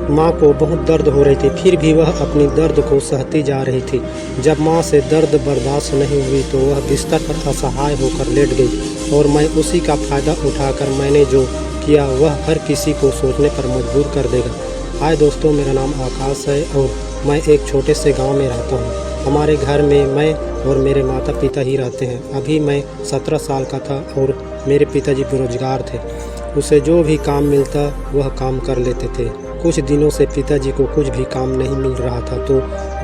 माँ को बहुत दर्द हो रही थी, फिर भी वह अपनी दर्द को सहती जा रही थी। जब माँ से दर्द बर्दाश्त नहीं हुई तो वह बिस्तर पर असहाय होकर लेट गई और मैं उसी का फ़ायदा उठाकर मैंने जो किया वह हर किसी को सोचने पर मजबूर कर देगा। हाय दोस्तों, मेरा नाम आकाश है और मैं एक छोटे से गांव में रहता हूं। हमारे घर में मैं और मेरे माता पिता ही रहते हैं। अभी मैं 17 साल का था और मेरे पिताजी बेरोजगार थे। उसे जो भी काम मिलता वह काम कर लेते थे। कुछ दिनों से पिताजी को कुछ भी काम नहीं मिल रहा था तो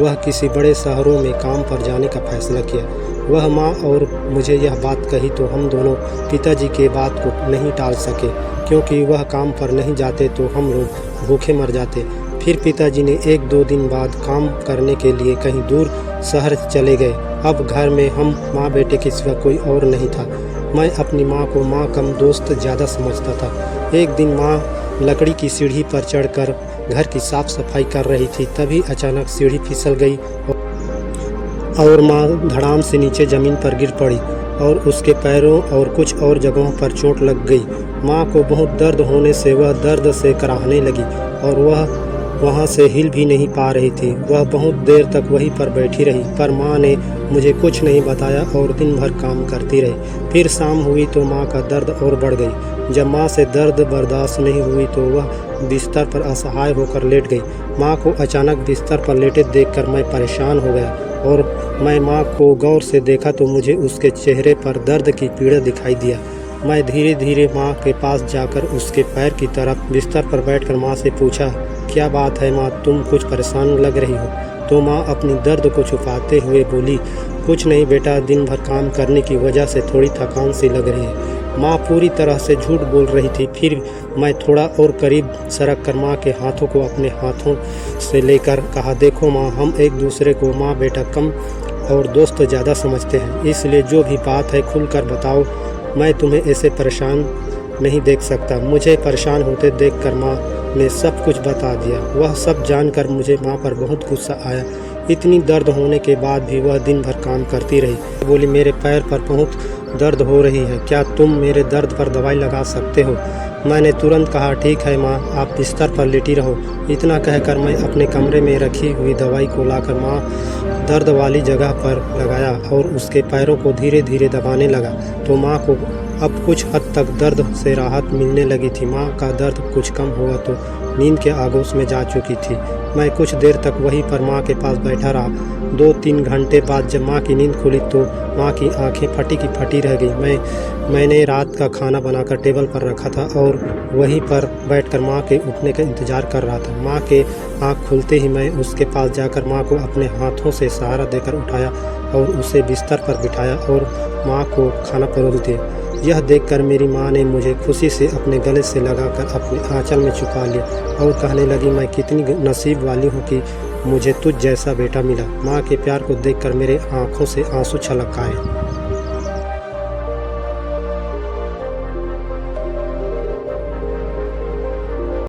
वह किसी बड़े शहरों में काम पर जाने का फैसला किया। वह माँ और मुझे यह बात कही तो हम दोनों पिताजी के बात को नहीं टाल सके, क्योंकि वह काम पर नहीं जाते तो हम लोग भूखे मर जाते। फिर पिताजी ने 1-2 दिन बाद काम करने के लिए कहीं दूर शहर चले गए। अब घर में हम माँ बेटे के सिवा कोई और नहीं था। मैं अपनी माँ को माँ कम दोस्त ज़्यादा समझता था। एक दिन माँ लकड़ी की सीढ़ी पर चढ़कर घर की साफ सफाई कर रही थी। तभी अचानक सीढ़ी फिसल गई और माँ धड़ाम से नीचे ज़मीन पर गिर पड़ी और उसके पैरों और कुछ और जगहों पर चोट लग गई। माँ को बहुत दर्द होने से वह दर्द से कराहने लगी और वह वहाँ से हिल भी नहीं पा रही थी। वह बहुत देर तक वहीं पर बैठी रही, पर माँ ने मुझे कुछ नहीं बताया और दिन भर काम करती रही। फिर शाम हुई तो माँ का दर्द और बढ़ गई। जब माँ से दर्द बर्दाश्त नहीं हुई तो वह बिस्तर पर असहाय होकर लेट गई। माँ को अचानक बिस्तर पर लेटे देखकर मैं परेशान हो गया और मैं माँ को गौर से देखा तो मुझे उसके चेहरे पर दर्द की पीड़ा दिखाई दिया। मैं धीरे धीरे माँ के पास जाकर उसके पैर की तरफ बिस्तर पर बैठकर माँ से पूछा, क्या बात है माँ, तुम कुछ परेशान लग रही हो? तो माँ अपनी दर्द को छुपाते हुए बोली, कुछ नहीं बेटा, दिन भर काम करने की वजह से थोड़ी थकान सी लग रही है। माँ पूरी तरह से झूठ बोल रही थी। फिर मैं थोड़ा और करीब सरक कर माँ के हाथों को अपने हाथों से लेकर कहा, देखो माँ, हम एक दूसरे को माँ बेटा कम और दोस्त ज़्यादा समझते हैं, इसलिए जो भी बात है खुलकर बताओ। मैं तुम्हें ऐसे परेशान नहीं देख सकता। मुझे परेशान होते देखकर माँ ने सब कुछ बता दिया। वह सब जानकर मुझे माँ पर बहुत गुस्सा आया। इतनी दर्द होने के बाद भी वह दिन भर काम करती रही। बोली, मेरे पैर पर बहुत दर्द हो रही है, क्या तुम मेरे दर्द पर दवाई लगा सकते हो? मैंने तुरंत कहा, ठीक है माँ, आप बिस्तर पर लेटी रहो। इतना कहकर मैं अपने कमरे में रखी हुई दवाई को लाकर माँ दर्द वाली जगह पर लगाया और उसके पैरों को धीरे धीरे दबाने लगा तो माँ को अब कुछ हद तक दर्द से राहत मिलने लगी थी। माँ का दर्द कुछ कम हुआ तो नींद के आगोश में जा चुकी थी। मैं कुछ देर तक वहीं पर माँ के पास बैठा रहा। 2-3 घंटे बाद जब माँ की नींद खुली तो माँ की आंखें फटी की फटी रह गई। मैंने रात का खाना बनाकर टेबल पर रखा था और वहीं पर बैठकर माँ के उठने का इंतज़ार कर रहा था। माँ के आँख खुलते ही मैं उसके पास जाकर माँ को अपने हाथों से सहारा देकर उठाया और उसे बिस्तर पर बिठाया और माँ को खाना परोस दिया। यह देखकर मेरी माँ ने मुझे खुशी से अपने गले से लगाकर अपने आंचल में छुपा लिया और कहने लगी, मैं कितनी नसीब वाली हूँ कि मुझे तुझ जैसा बेटा मिला। माँ के प्यार को देखकर मेरे आँखों से आंसू छलक आए।